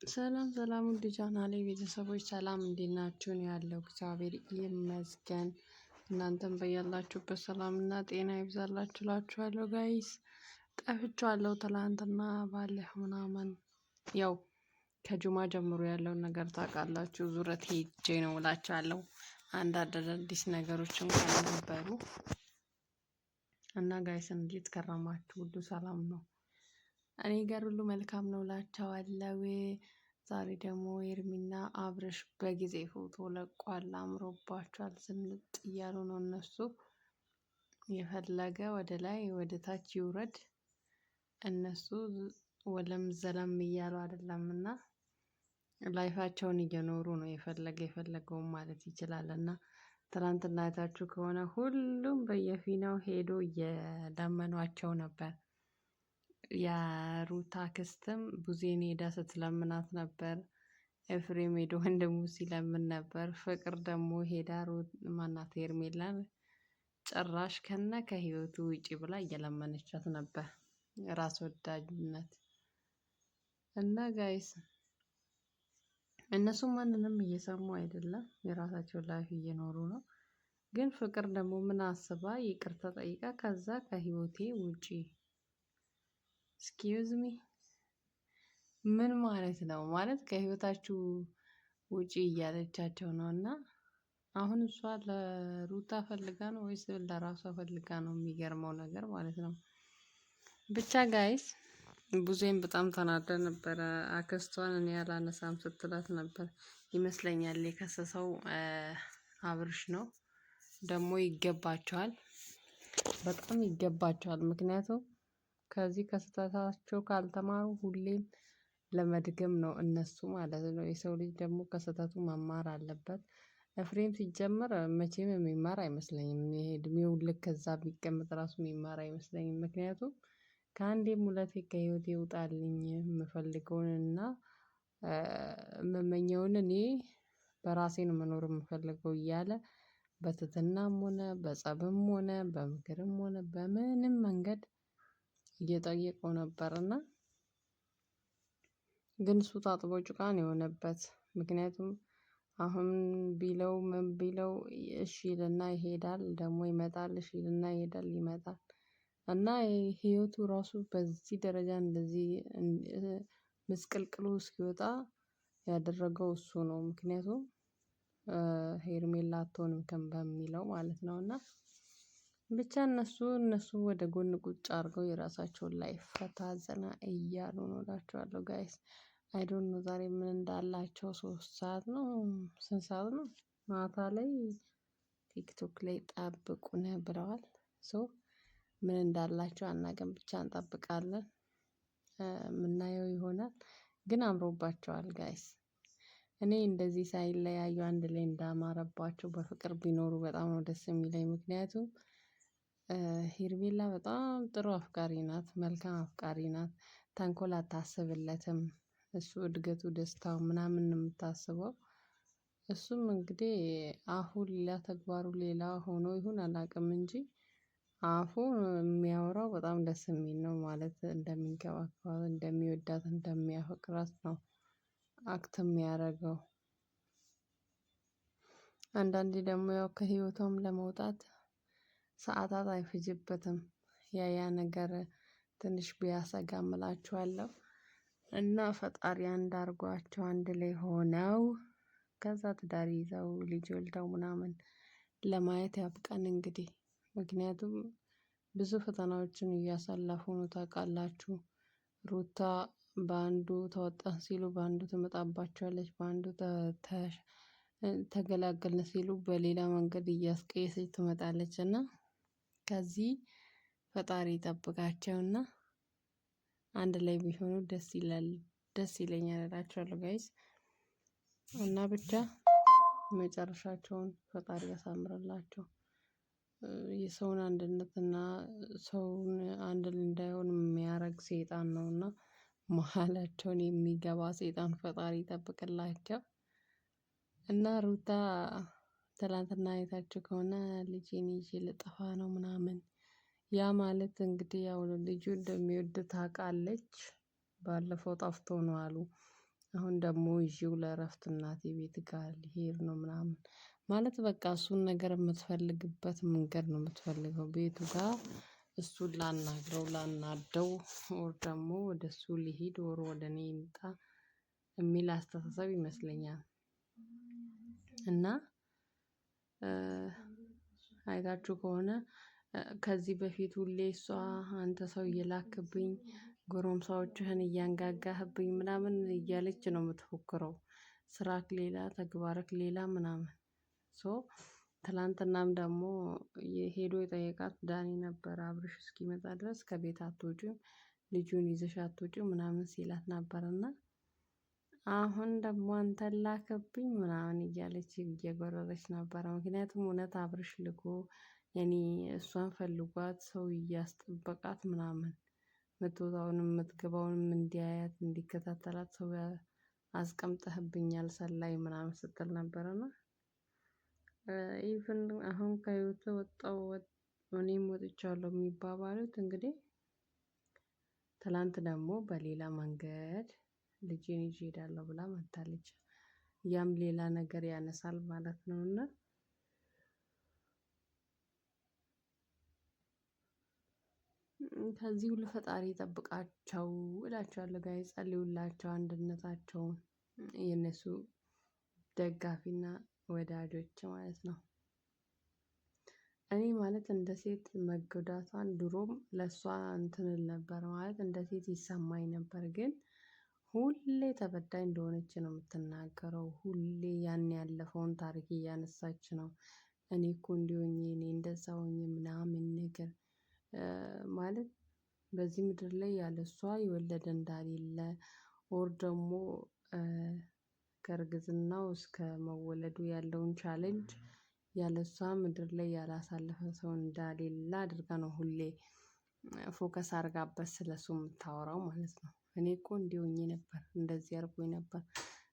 ሰላም ሰላም ውድ ቻናሌ ቤተሰቦች ሰላም እንዴት ናችሁ? እኔ ያለው እግዚአብሔር ይመስገን። እናንተም በያላችሁበት ሰላምና ጤና ይብዛላችሁ እላችኋለሁ ጋይስ። ጠፍቻለሁ ትላንትና ባለፈው ምናምን ያው ከጁማ ጀምሮ ያለውን ነገር ታውቃላችሁ። ዙረት ሄጄ ነው እላችኋለሁ። አንዳንድ አዳዲስ ነገሮች እንኳን ነበሩ እና ጋይስ እንዴት ከረማችሁ? ሁሉ ሰላም ነው? እኔ ጋር ሁሉ መልካም ነው እላቸዋለሁ። ዛሬ ደግሞ ኤርሚና አብርሽ በጊዜ ፎቶ ለቋል። አምሮባቸዋል። ዝንጥ እያሉ ነው እነሱ። የፈለገ ወደ ላይ ወደ ታች ይውረድ እነሱ ወለም ዘለም እያሉ አይደለምና ላይፋቸውን እየኖሩ ነው። የፈለገውን ማለት ይችላል። እና ትናንትና አይታችሁ ከሆነ ሁሉም በየፊናው ሄዶ እየለመኗቸው ነበር። የሩታ አክስትም ቡዜን ሄዳ ስትለምናት ነበር። ኤፍሬም ሄዶ ወንድሙ ሲለምን ነበር። ፍቅር ደግሞ ሄዳ ማናት ሄርሜላን ጭራሽ ከህይወቱ ውጪ ብላ እየለመነቻት ነበር። ራስ ወዳጅነት እና ጋይስ እነሱ ማንንም እየሰሙ አይደለም። የራሳቸውን ላይፍ እየኖሩ ነው። ግን ፍቅር ደግሞ ምን አስባ ይቅርታ ጠይቃ ከዛ ከህይወቴ ውጪ ኤክስኪውዝ ሚ ምን ማለት ነው? ማለት ከህይወታችሁ ውጪ እያለቻቸው ነው። እና አሁን እሷ ለሩታ ፈልጋ ነው ወይስ ለራሷ ፈልጋ ነው? የሚገርመው ነገር ማለት ነው። ብቻ ጋይስ ቡዜም በጣም ተናዳ ነበረ። አክስቷን እኔ አላነሳም ስትላት ነበር ይመስለኛል። የከሰሰው አብርሽ ነው። ደግሞ ይገባቸዋል፣ በጣም ይገባቸዋል። ምክንያቱም ከዚህ ከስህተታቸው ካልተማሩ ሁሌም ለመድገም ነው እነሱ ማለት ነው። የሰው ልጅ ደግሞ ከስህተቱ መማር አለበት። ኤፍሬም ሲጀመር መቼም የሚማር አይመስለኝም። ይሄ እድሜው ልክ ከዛ ቢቀመጥ ራሱ የሚማር አይመስለኝም። ምክንያቱም ከአንዴም ሁለቴ ከህይወቴ ይውጣልኝ የምፈልገውንና የምመኘውን እኔ በራሴ ነው መኖር የምፈልገው እያለ በትህትናም ሆነ በጸብም ሆነ በምክርም ሆነ በምንም መንገድ እየጠየቀው ነበርና ግን እሱ ታጥቦ ጭቃ ነው የሆነበት። ምክንያቱም አሁን ቢለው ምን ቢለው እሺ ይልና ይሄዳል፣ ደግሞ ይመጣል፣ እሺ ይልና ይሄዳል፣ ይመጣል እና ህይወቱ ራሱ በዚህ ደረጃ እንደዚህ ምስቅልቅሉ እስኪወጣ ያደረገው እሱ ነው። ምክንያቱም ሄርሜላ አትሆንም በሚለው ማለት ነው። እና ብቻ እነሱ ወደ ጎን ቁጭ አድርገው የራሳቸውን ላይፍ ፈታ ዘና እያሉ ነው እላቸዋለሁ ጋይስ። አይ ዶንት ኖ ዛሬ ምን እንዳላቸው 3 ሰዓት ነው ስንት ሰዓት ነው ማታ ላይ ቲክቶክ ላይ ጠብቁን ብለዋል። ሶ ምን እንዳላቸው አናውቅም፣ ብቻ እንጠብቃለን። የምናየው ይሆናል። ግን አምሮባቸዋል ጋይስ። እኔ እንደዚህ ሳይለያዩ አንድ ላይ እንዳማረባቸው በፍቅር ቢኖሩ በጣም ነው ደስ የሚለኝ። ምክንያቱም ሄርሜላ በጣም ጥሩ አፍቃሪ ናት፣ መልካም አፍቃሪ ናት። ተንኮል አታስብለትም። እሱ እድገቱ ደስታው ምናምን ነው የምታስበው። እሱም እንግዲህ አፉ ሌላ ተግባሩ ሌላ ሆኖ ይሁን አላውቅም እንጂ አፉ የሚያወራው በጣም ደስ የሚል ነው። ማለት እንደሚንከባከባት፣ እንደሚወዳት፣ እንደሚያፈቅራት ነው አክት የሚያደርገው። አንዳንዴ ደግሞ ያው ከህይወቷም ለመውጣት ሰዓታት አይፈጅበትም። ያ ነገር ትንሽ ቢያሰጋም እላችኋለሁ። እና ፈጣሪ አንድ አድርጓቸው አንድ ላይ ሆነው ከዛ ትዳር ይዘው ልጅ ወልደው ምናምን ለማየት ያብቃን እንግዲህ። ምክንያቱም ብዙ ፈተናዎችን እያሳለፉ ነው ታውቃላችሁ። ሩታ በአንዱ ተወጣን ሲሉ በአንዱ ትመጣባቸዋለች፣ በአንዱ ተገላገልን ሲሉ በሌላ መንገድ እያስቀየሰች ትመጣለች። እና ከዚህ ፈጣሪ ይጠብቃቸውና አንድ ላይ ቢሆኑ ደስ ይላል፣ ደስ ይለኛል እላችኋለሁ ጋይስ። እና ብቻ መጨረሻቸውን ፈጣሪ ያሳምርላቸው። የሰውን አንድነት እና ሰውን አንድ እንዳይሆን የሚያደርግ ሰይጣን ነውና መሃላቸውን የሚገባ ሰይጣን ፈጣሪ ይጠብቅላቸው። እና ሩታ ትላንትና አይታችሁ ከሆነ ልጄን ይዤ ልጠፋ ነው ምናምን፣ ያ ማለት እንግዲህ ያው ልጁ እንደሚወድ ታውቃለች። ባለፈው ጠፍቶ ነው አሉ አሁን ደግሞ ይዤው ለእረፍት እናቴ ቤት ጋር ሊሄድ ነው ምናምን ማለት በቃ እሱን ነገር የምትፈልግበት መንገድ ነው የምትፈልገው ቤቱ ጋር እሱን ላናግረው ላናደው ኦር ደግሞ ወደ እሱ ሊሄድ ኦር ወደ እኔ ይምጣ የሚል አስተሳሰብ ይመስለኛል። እና አይታችሁ ከሆነ ከዚህ በፊት ሁሌ እሷ አንተ ሰው እየላክብኝ ጎረምሳዎችህን እያንጋጋህብኝ ምናምን እያለች ነው የምትፎክረው። ስራክ ሌላ ተግባርክ ሌላ ምናምን ሶ ትላንትናም ደግሞ ሄዶ የጠየቃት ዳኒ ነበር አብርሽ እስኪመጣ ድረስ ከቤት አትወጪም ልጁን ይዘሽ አትወጪም ምናምን ሲላት ነበርና አሁን ደግሞ አንተን ላከብኝ ምናምን እያለች እየጎረረች ነበረ። ምክንያቱም እውነት አብርሽ ልኮ ያኔ እሷን ፈልጓት ሰው እያስጠበቃት ምናምን የምትወጣውንም የምትገባውንም እንዲያያት እንዲከታተላት ሰው አስቀምጠህብኛል ሰላይ ምናምን ስትል ነበርና ኢቭን አሁን ከህይወት ወጣው እኔም ወጥቻለሁ የሚባባሉት እንግዲህ ትላንት ደግሞ በሌላ መንገድ ልጄን ይዤ እሄዳለሁ ብላ መጥታለች። ያም ሌላ ነገር ያነሳል ማለት ነውና ከዚህ ሁሉ ፈጣሪ ይጠብቃቸው እላቸዋለሁ ጋይስ ጸልዩላቸው አንድነታቸውን የነሱ ደጋፊና ወዳጆች ማለት ነው። እኔ ማለት እንደ ሴት መጎዳቷን ድሮም ለሷ እንትን እል ነበር ማለት እንደ ሴት ይሰማኝ ነበር ግን ሁሌ ተበዳይ እንደሆነች ነው የምትናገረው ሁሌ ያን ያለፈውን ታሪክ እያነሳች ነው። እኔ እኮ እንዲህ ሆኜ እኔ እንደዛ ሆኜ ምናምን ነገር ማለት በዚህ ምድር ላይ ያለሷ የወለደ እንዳሌለ ኦር ደግሞ ከእርግዝናው እስከ መወለዱ ያለውን ቻሌንጅ ያለሷ ምድር ላይ ያላሳለፈ ሰው እንዳሌለ አድርጋ ነው ሁሌ ፎከስ አድርጋበት ስለሱ የምታወራው ማለት ነው። እኔ እኮ እንዲህ ሆኜ ነበር እንደዚህ አድርጎኝ ነበር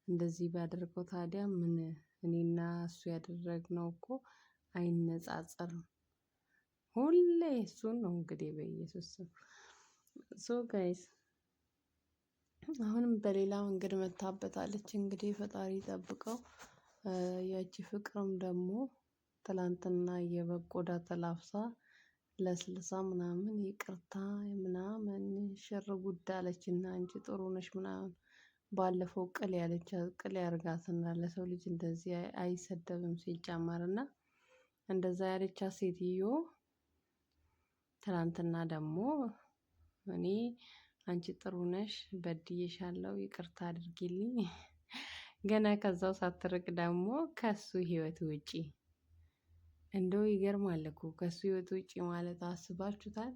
እንደዚህ ባደርገው ታዲያ ምን እኔና እሱ ያደረግነው እኮ አይነጻጸርም። ሁሌ እሱን ነው እንግዲህ በኢየሱስ ስም ሶ ጋይስ አሁንም በሌላ መንገድ መጥታበታለች እንግዲህ ፈጣሪ ይጠብቀው። ያቺ ፍቅርም ደግሞ ትላንትና የበግ ቆዳ ተላብሳ ለስልሳ ምናምን ይቅርታ ምናምን ሽር ጉድ አለችና አንቺ ጥሩ ነሽ ምናምን ባለፈው ቅል ያለቻት ቅል ያርጋትና ለሰው ልጅ እንደዚህ አይሰደብም ሲጨመርና እንደዛ ያለቻት ሴትዮ ትላንትና ደግሞ እኔ አንቺ ጥሩ ነሽ በድዬሻለሁ ይቅርታ አድርጊልኝ ገና ከዛው ሳትርቅ ደግሞ ከእሱ ህይወት ውጪ እንደው ይገርማል እኮ ከእሱ ህይወት ውጪ ማለት አስባችሁታል?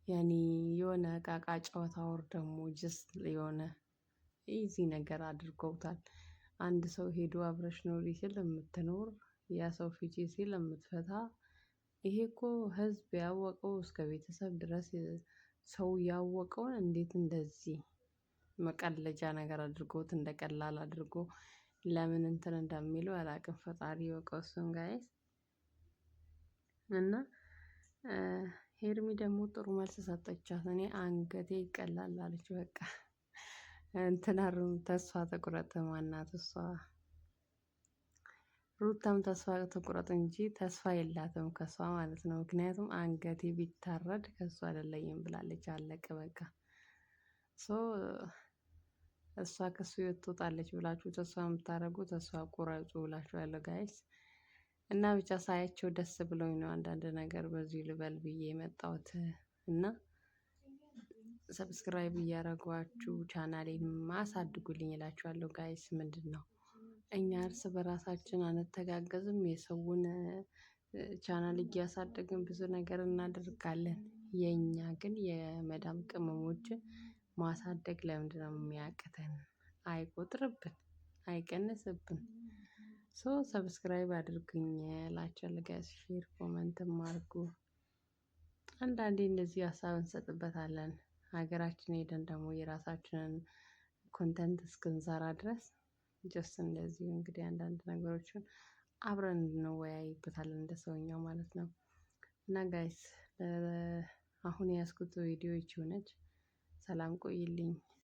ያኔ የሆነ እቃ እቃ ጨዋታ ወር ደግሞ ጀስት የሆነ ኢዚ ነገር አድርገውታል። አንድ ሰው ሄዶ አብረሽ ኑሪ ሲል የምትኖር ያ ሰው ፍቺ ሲል የምትፈታ ይሄ እኮ ህዝብ ያወቀው እስከ ቤተሰብ ድረስ ሰው ያወቀውን እንዴት እንደዚህ መቀለጃ ነገር አድርጎት እንደቀላል አድርጎ ለምን እንትን እንደሚለው አላውቅም ፈጣሪ ይወቀው እሱን ጋይስ። እና ሄርሚ ደግሞ ጥሩ መልስ ሰጠቻት እኔ አንገቴ ይቀላል አለች በቃ እንትና ተስፋ ትቁረጥ ማናት እሷ ሩታም ተስፋ ትቁረጥ እንጂ ተስፋ የላትም ከሷ ማለት ነው። ምክንያቱም አንገቴ ቢታረድ ከሷ አይደለኝም ብላለች አለቀ በቃ ሶ እሷ ከሱ ህይወት ትወጣለች ብላችሁ ተስፋ የምታደርጉ ተስፋ ቁረጡ እላችኋለሁ ጋይስ። እና ብቻ ሳያቸው ደስ ብሎኝ ነው አንዳንድ ነገር በዚሁ ልበል ብዬ የመጣሁት እና ሰብስክራይብ እያደረጓችሁ ቻናሌን አሳድጉልኝ እላችኋለሁ ጋይስ። ምንድነው እኛ እርስ በራሳችን አንተጋገዝም የሰውን ቻናል እያሳደግን ብዙ ነገር እናደርጋለን። የኛ ግን የመዳም ቅመሞችን ማሳደግ ለምንድነው የሚያቅተን? አይቆጥርብን አይቀንስብን ሶ ሰብስክራይብ አድርጉኝ እላችኋለሁ ጋይስ ሼር ኮመንትም አድርጉ። አንዳንዴ እንደዚህ ሀሳብ እንሰጥበታለን ሀገራችን ሄደን ደግሞ የራሳችንን ኮንተንት እስክንሰራ ድረስ ጀስት እንደዚሁ እንግዲህ አንዳንድ ነገሮችን አብረን እንወያይበታለን እንደ ሰውኛው ማለት ነው። እና ጋይስ አሁን የያዝኩት ቪዲዮ ይቺው ነች። ሰላም ቆይልኝ